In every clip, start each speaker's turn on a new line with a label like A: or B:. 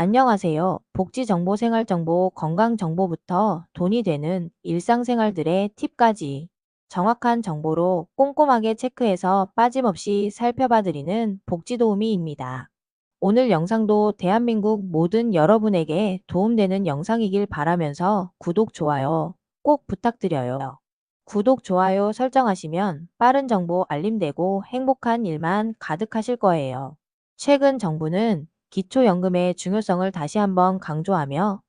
A: 안녕하세요. 복지정보, 생활정보, 건강정보부터 돈이 되는 일상생활들의 팁까지 정확한 정보로 꼼꼼하게 체크해서 빠짐없이 살펴봐드리는 복지도우미입니다. 오늘 영상도 대한민국 모든 여러분에게 도움되는 영상이길 바라면서 구독, 좋아요 꼭 부탁드려요. 구독, 좋아요 설정하시면 빠른 정보 알림되고 행복한 일만 가득하실 거예요. 최근 정부는 기초연금의 중요성을 다시 한번 강조하며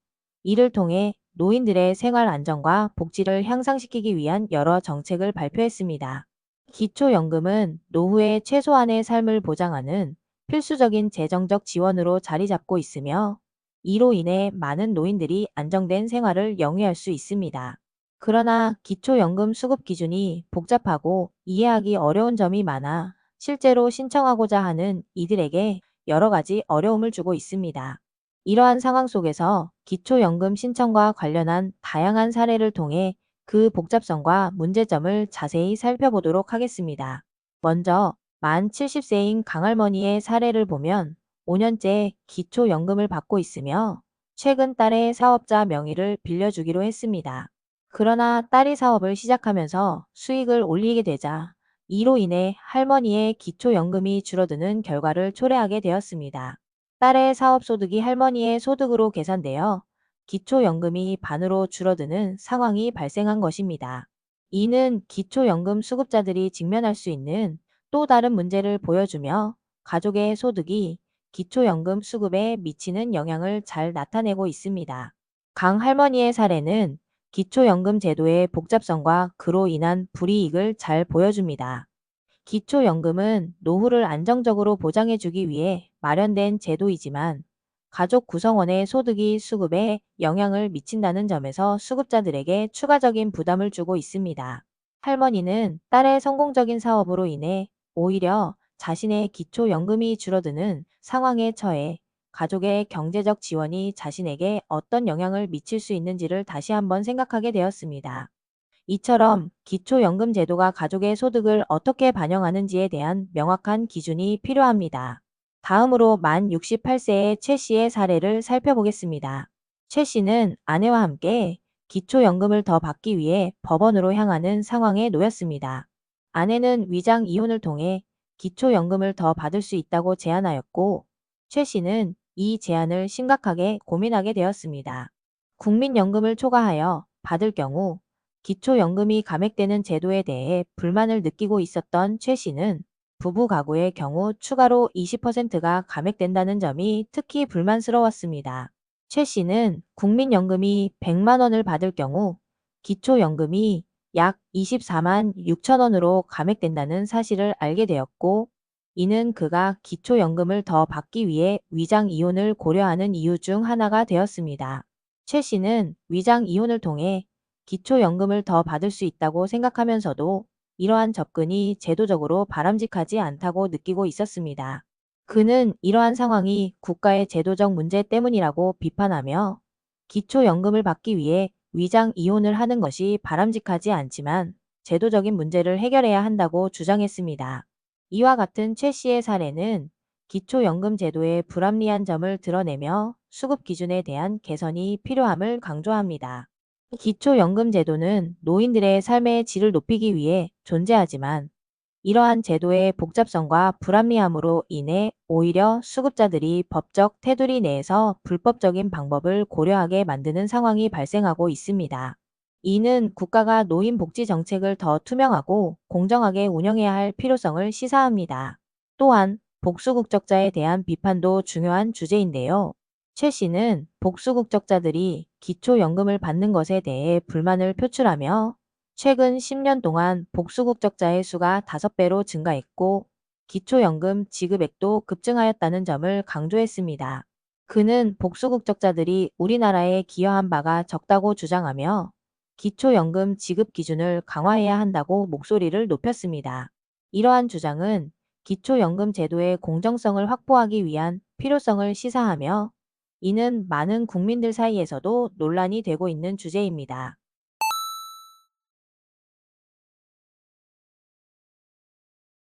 A: 이를 통해 노인들의 생활 안정과 복지를 향상시키기 위한 여러 정책을 발표했습니다. 기초연금은 노후의 최소한의 삶을 보장하는 필수적인 재정적 지원으로 자리 잡고 있으며 이로 인해 많은 노인들이 안정된 생활을 영위할 수 있습니다. 그러나 기초연금 수급 기준이 복잡하고 이해하기 어려운 점이 많아 실제로 신청하고자 하는 이들에게 여러 가지 어려움을 주고 있습니다. 이러한 상황 속에서 기초연금 신청과 관련한 다양한 사례를 통해 그 복잡성과 문제점을 자세히 살펴보도록 하겠습니다. 먼저 만 70세인 강할머니의 사례를 보면 5년째 기초연금을 받고 있으며 최근 딸의 사업자 명의를 빌려주기로 했습니다. 그러나 딸이 사업을 시작하면서 수익을 올리게 되자 이로 인해 할머니의 기초연금이 줄어드는 결과를 초래하게 되었습니다. 딸의 사업소득이 할머니의 소득으로 계산되어 기초연금이 반으로 줄어드는 상황이 발생한 것입니다. 이는 기초연금 수급자들이 직면할 수 있는 또 다른 문제를 보여주며 가족의 소득이 기초연금 수급에 미치는 영향을 잘 나타내고 있습니다. 강 할머니의 사례는 기초연금 제도의 복잡성과 그로 인한 불이익을 잘 보여줍니다. 기초연금은 노후를 안정적으로 보장해주기 위해 마련된 제도이지만 가족 구성원의 소득이 수급에 영향을 미친다는 점에서 수급자들에게 추가적인 부담을 주고 있습니다. 할머니는 딸의 성공적인 사업으로 인해 오히려 자신의 기초연금이 줄어드는 상황에 처해 가족의 경제적 지원이 자신에게 어떤 영향을 미칠 수 있는지를 다시 한번 생각하게 되었습니다. 이처럼 기초연금 제도가 가족의 소득을 어떻게 반영하는지에 대한 명확한 기준이 필요합니다. 다음으로 만 68세의 최 씨의 사례를 살펴보겠습니다. 최 씨는 아내와 함께 기초연금을 더 받기 위해 법원으로 향하는 상황에 놓였습니다. 아내는 위장 이혼을 통해 기초연금을 더 받을 수 있다고 제안하였고 최 씨는 이 제안을 심각하게 고민하게 되었습니다. 국민연금을 초과하여 받을 경우 기초연금이 감액되는 제도에 대해 불만을 느끼고 있었던 최 씨는 부부 가구의 경우 추가로 20%가 감액된다는 점이 특히 불만스러웠습니다. 최 씨는 국민연금이 100만 원을 받을 경우 기초연금이 약 24만 6천 원으로 감액된다는 사실을 알게 되었고 이는 그가 기초연금을 더 받기 위해 위장 이혼을 고려하는 이유 중 하나가 되었습니다. 최 씨는 위장 이혼을 통해 기초연금을 더 받을 수 있다고 생각하면서도 이러한 접근이 제도적으로 바람직하지 않다고 느끼고 있었습니다. 그는 이러한 상황이 국가의 제도적 문제 때문이라고 비판하며 기초연금을 받기 위해 위장 이혼을 하는 것이 바람직하지 않지만 제도적인 문제를 해결해야 한다고 주장했습니다. 이와 같은 최 씨의 사례는 기초연금 제도의 불합리한 점을 드러내며 수급 기준에 대한 개선이 필요함을 강조합니다. 기초연금 제도는 노인들의 삶의 질을 높이기 위해 존재하지만 이러한 제도의 복잡성과 불합리함으로 인해 오히려 수급자들이 법적 테두리 내에서 불법적인 방법을 고려하게 만드는 상황이 발생하고 있습니다. 이는 국가가 노인 복지 정책을 더 투명하고 공정하게 운영해야 할 필요성을 시사합니다. 또한 복수국적자에 대한 비판도 중요한 주제인데요. 최 씨는 복수국적자들이 기초연금을 받는 것에 대해 불만을 표출하며 최근 10년 동안 복수국적자의 수가 5배로 증가했고 기초연금 지급액도 급증하였다는 점을 강조했습니다. 그는 복수국적자들이 우리나라에 기여한 바가 적다고 주장하며 기초연금 지급 기준을 강화해야 한다고 목소리를 높였습니다. 이러한 주장은 기초연금 제도의 공정성을 확보하기 위한 필요성을 시사하며 이는 많은 국민들 사이에서도 논란이 되고 있는 주제입니다.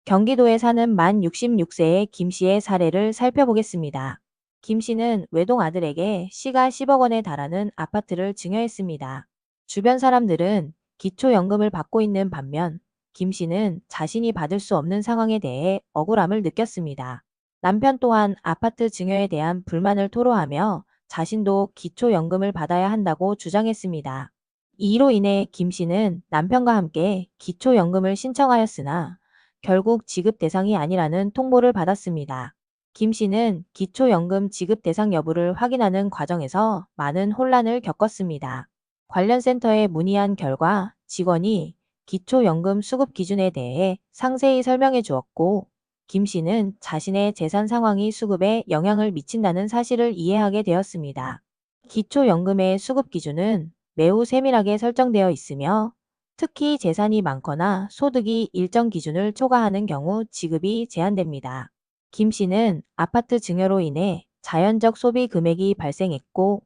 A: 경기도에 사는 만 66세의 김 씨의 사례를 살펴보겠습니다. 김 씨는 외동 아들에게 시가 10억 원에 달하는 아파트를 증여했습니다. 주변 사람들은 기초연금을 받고 있는 반면 김 씨는 자신이 받을 수 없는 상황에 대해 억울함을 느꼈습니다. 남편 또한 아파트 증여에 대한 불만을 토로하며 자신도 기초연금을 받아야 한다고 주장했습니다. 이로 인해 김 씨는 남편과 함께 기초연금을 신청하였으나 결국 지급 대상이 아니라는 통보를 받았습니다. 김 씨는 기초연금 지급 대상 여부를 확인하는 과정에서 많은 혼란을 겪었습니다. 관련 센터에 문의한 결과 직원이 기초연금 수급 기준에 대해 상세히 설명해 주었고, 김 씨는 자신의 재산 상황이 수급에 영향을 미친다는 사실을 이해하게 되었습니다. 기초연금의 수급 기준은 매우 세밀하게 설정되어 있으며 특히 재산이 많거나 소득이 일정 기준을 초과하는 경우 지급이 제한됩니다. 김 씨는 아파트 증여로 인해 자연적 소비 금액이 발생했고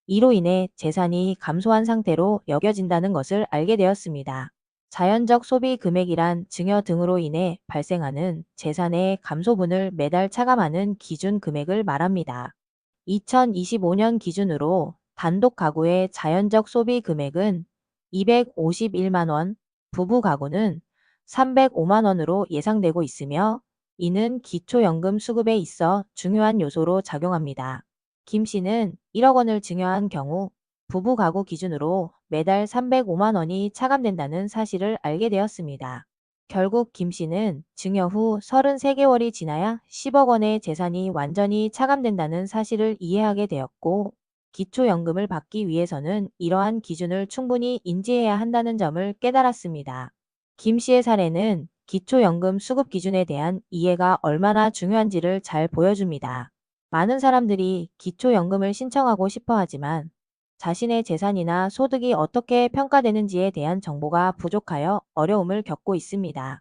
A: 이로 인해 재산이 감소한 상태로 여겨진다는 것을 알게 되었습니다. 자연적 소비 금액이란 증여 등으로 인해 발생하는 재산의 감소분을 매달 차감하는 기준 금액을 말합니다. 2025년 기준으로 단독 가구의 자연적 소비 금액은 251만 원, 부부 가구는 305만 원으로 예상되고 있으며 이는 기초연금 수급에 있어 중요한 요소로 작용합니다. 김 씨는 1억 원을 증여한 경우 부부 가구 기준으로 매달 305만 원이 차감된다는 사실을 알게 되었습니다. 결국 김 씨는 증여 후 33개월이 지나야 10억 원의 재산이 완전히 차감된다는 사실을 이해하게 되었고, 기초연금을 받기 위해서는 이러한 기준을 충분히 인지해야 한다는 점을 깨달았습니다. 김 씨의 사례는 기초연금 수급 기준에 대한 이해가 얼마나 중요한지를 잘 보여줍니다. 많은 사람들이 기초연금을 신청하고 싶어 하지만 자신의 재산이나 소득이 어떻게 평가되는지에 대한 정보가 부족하여 어려움을 겪고 있습니다.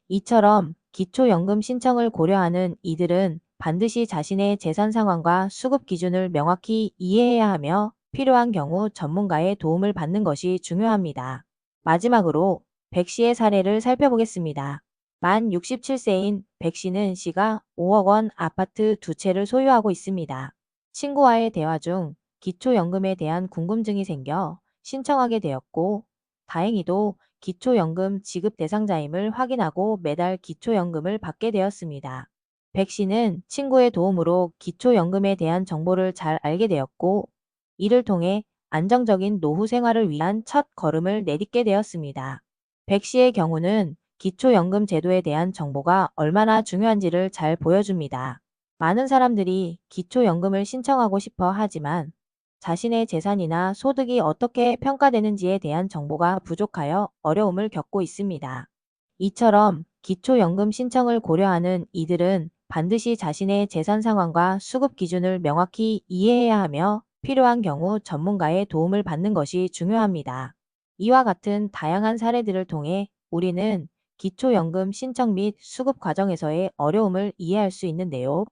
A: 이처럼 기초연금 신청을 고려하는 이들은 반드시 자신의 재산 상황과 수급 기준을 명확히 이해해야 하며 필요한 경우 전문가의 도움을 받는 것이 중요합니다. 마지막으로 백 씨의 사례를 살펴보겠습니다. 만 67세인 백 씨는 시가 5억 원 아파트 2채를 소유하고 있습니다. 친구와의 대화 중 기초연금에 대한 궁금증이 생겨 신청하게 되었고, 다행히도 기초연금 지급 대상자임을 확인하고 매달 기초연금을 받게 되었습니다. 백 씨는 친구의 도움으로 기초연금에 대한 정보를 잘 알게 되었고, 이를 통해 안정적인 노후 생활을 위한 첫 걸음을 내딛게 되었습니다. 백 씨의 경우는 기초연금 제도에 대한 정보가 얼마나 중요한지를 잘 보여줍니다. 많은 사람들이 기초연금을 신청하고 싶어 하지만 자신의 재산이나 소득이 어떻게 평가되는지에 대한 정보가 부족하여 어려움을 겪고 있습니다. 이처럼 기초연금 신청을 고려하는 이들은 반드시 자신의 재산 상황과 수급 기준을 명확히 이해해야 하며 필요한 경우 전문가의 도움을 받는 것이 중요합니다. 이와 같은 다양한 사례들을 통해 우리는 기초연금 신청 및 수급 과정에서의 어려움을 이해할 수 있는데요.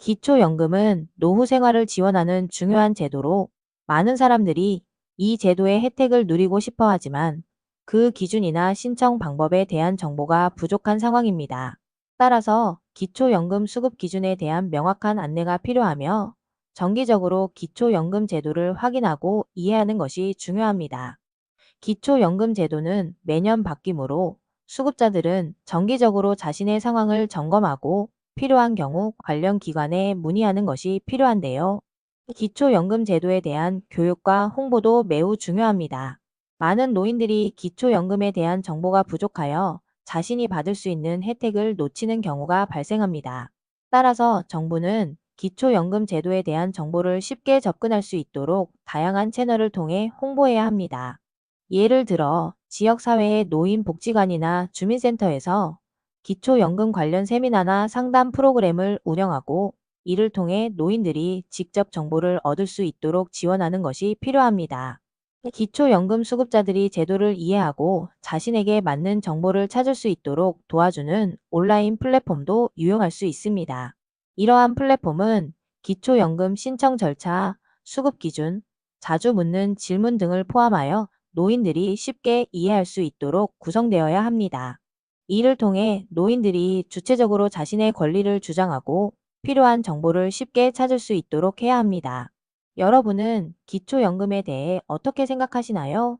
A: 기초연금은 노후 생활을 지원하는 중요한 제도로 많은 사람들이 이 제도의 혜택을 누리고 싶어 하지만 그 기준이나 신청 방법에 대한 정보가 부족한 상황입니다. 따라서 기초연금 수급 기준에 대한 명확한 안내가 필요하며 정기적으로 기초연금 제도를 확인하고 이해하는 것이 중요합니다. 기초연금 제도는 매년 바뀌므로 수급자들은 정기적으로 자신의 상황을 점검하고 필요한 경우 관련 기관에 문의하는 것이 필요한데요. 기초연금 제도에 대한 교육과 홍보도 매우 중요합니다. 많은 노인들이 기초연금에 대한 정보가 부족하여 자신이 받을 수 있는 혜택을 놓치는 경우가 발생합니다. 따라서 정부는 기초연금 제도에 대한 정보를 쉽게 접근할 수 있도록 다양한 채널을 통해 홍보해야 합니다. 예를 들어 지역사회의 노인복지관이나 주민센터에서 기초연금 관련 세미나나 상담 프로그램을 운영하고 이를 통해 노인들이 직접 정보를 얻을 수 있도록 지원하는 것이 필요합니다. 기초연금 수급자들이 제도를 이해하고 자신에게 맞는 정보를 찾을 수 있도록 도와주는 온라인 플랫폼도 유용할 수 있습니다. 이러한 플랫폼은 기초연금 신청 절차, 수급 기준, 자주 묻는 질문 등을 포함하여 노인들이 쉽게 이해할 수 있도록 구성되어야 합니다. 이를 통해 노인들이 주체적으로 자신의 권리를 주장하고 필요한 정보를 쉽게 찾을 수 있도록 해야 합니다. 여러분은 기초연금에 대해 어떻게 생각하시나요?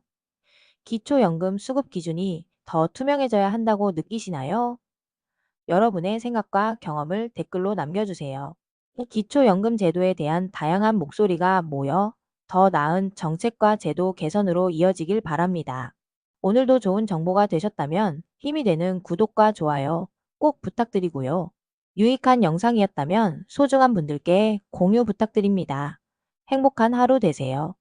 A: 기초연금 수급 기준이 더 투명해져야 한다고 느끼시나요? 여러분의 생각과 경험을 댓글로 남겨주세요. 기초연금 제도에 대한 다양한 목소리가 모여 더 나은 정책과 제도 개선으로 이어지길 바랍니다. 오늘도 좋은 정보가 되셨다면 힘이 되는 구독과 좋아요 꼭 부탁드리고요. 유익한 영상이었다면 소중한 분들께 공유 부탁드립니다. 행복한 하루 되세요.